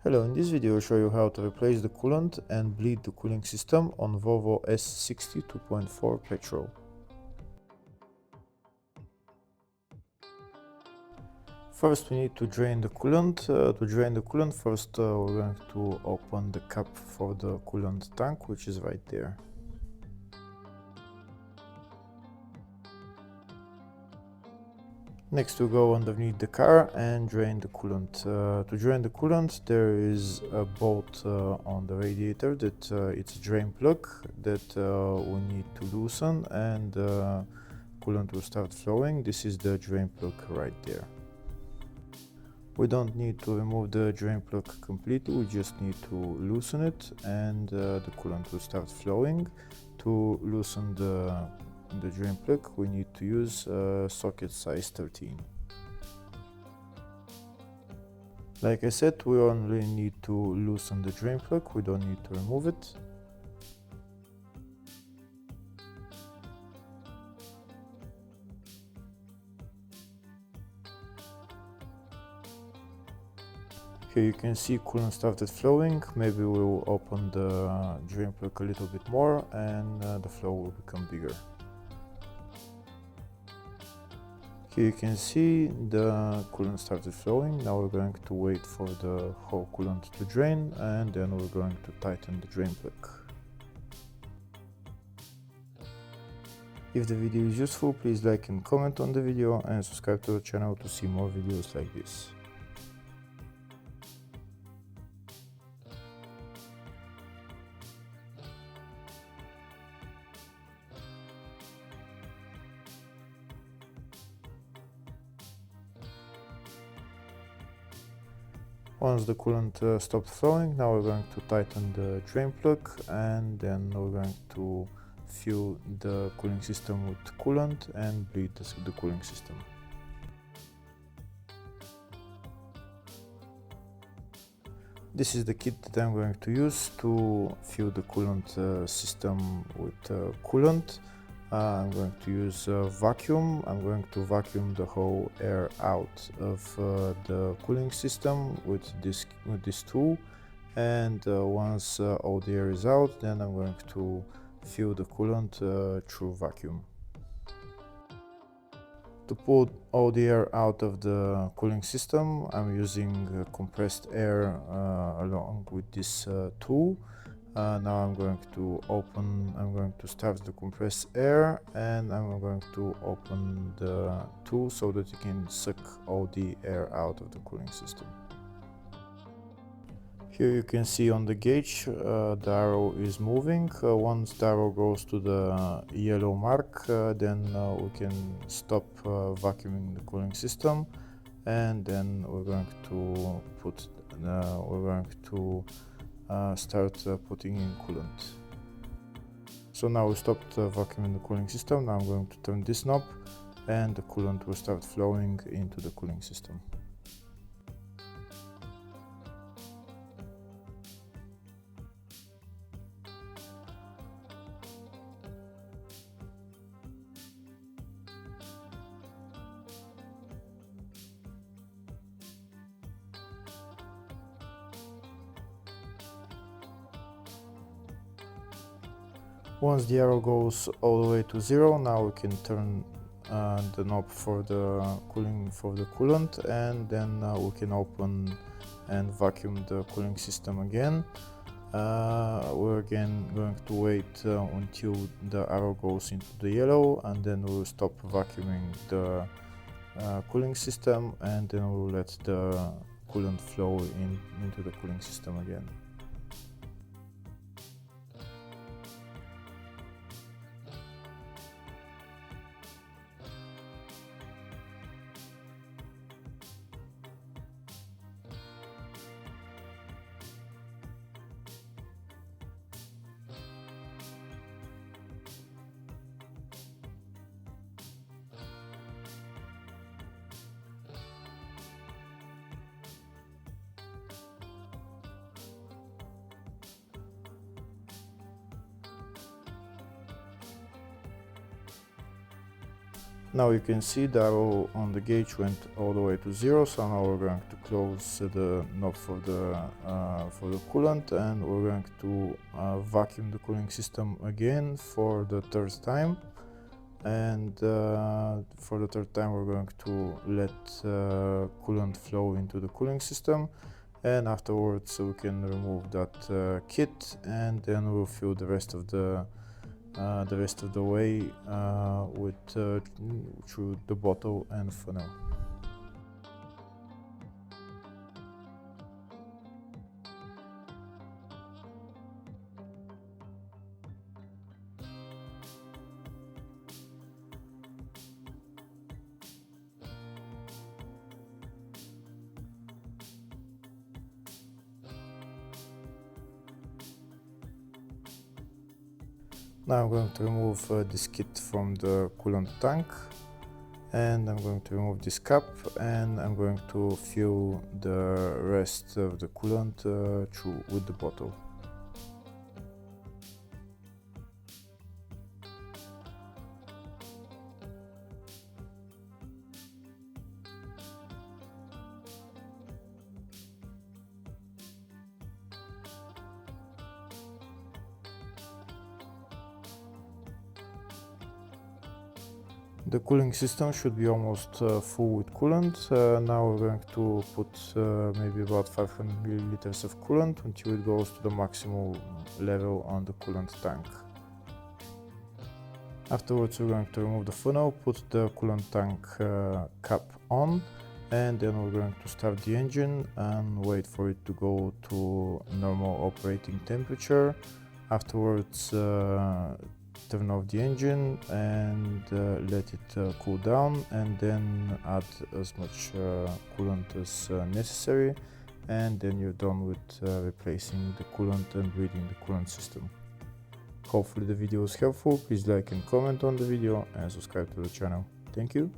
Hello, in this video I'll show you how to replace the coolant and bleed the cooling system on Volvo S60 2.4 petrol. First we need to drain the coolant. To drain the coolant, first we're going to open the cap for the coolant tank, which is right there. Next we go underneath the car and drain the coolant. To drain the coolant there is a bolt on the radiator that it's a drain plug that we need to loosen, and coolant will start flowing. This is the drain plug right there. We don't need to remove the drain plug completely, we just need to loosen it and the coolant will start flowing. To loosen the drain plug we need to use socket size 13. Like I said, we only need to loosen the drain plug, we don't need to remove it. Here you can see coolant started flowing. Maybe we'll open the drain plug a little bit more and the flow will become bigger. Here you can see the coolant started flowing. Now we're going to wait for the whole coolant to drain and then we're going to tighten the drain plug. If the video is useful, please like and comment on the video and subscribe to the channel to see more videos like this. Once the coolant stopped flowing, now we're going to tighten the drain plug and then we're going to fill the cooling system with coolant and bleed the cooling system. This is the kit that I'm going to use to fill the coolant system with coolant. I'm going to use vacuum. I'm going to vacuum the whole air out of the cooling system with this tool, and once all the air is out, then I'm going to fill the coolant through vacuum. To pull all the air out of the cooling system, I'm using compressed air along with this tool. Now I'm going to start the compressed air and I'm going to open the tool so that you can suck all the air out of the cooling system. Here you can see on the gauge the arrow is moving. Once the arrow goes to the yellow mark, then we can stop vacuuming the cooling system, and then we're going to start putting in coolant. So now we stopped vacuuming the cooling system. Now I'm going to turn this knob and the coolant will start flowing into the cooling system. Once the arrow goes all the way to 0, now we can turn the knob for the coolant, and then we can open and vacuum the cooling system again. We're again going to wait until the arrow goes into the yellow, and then we'll stop vacuuming the cooling system, and then we'll let the coolant flow into the cooling system again. Now you can see the arrow on the gauge went all the way to 0, so now we're going to close the knob for the coolant, and we're going to vacuum the cooling system again for the third time. And for the third time we're going to let coolant flow into the cooling system, and afterwards we can remove that kit, and then we'll fill the rest of the way with through the bottle and funnel. Now I'm going to remove this kit from the coolant tank, and I'm going to remove this cap, and I'm going to fill the rest of the coolant through with the bottle. The cooling system should be almost full with coolant. Now we're going to put maybe about 500 milliliters of coolant until it goes to the maximum level on the coolant tank. Afterwards we're going to remove the funnel, put the coolant tank cap on, and then we're going to start the engine and wait for it to go to normal operating temperature. Afterwards turn off the engine and let it cool down, and then add as much coolant as necessary, and then you're done with replacing the coolant and reading the coolant system. Hopefully the video was helpful. Please like and comment on the video and subscribe to the channel. Thank you.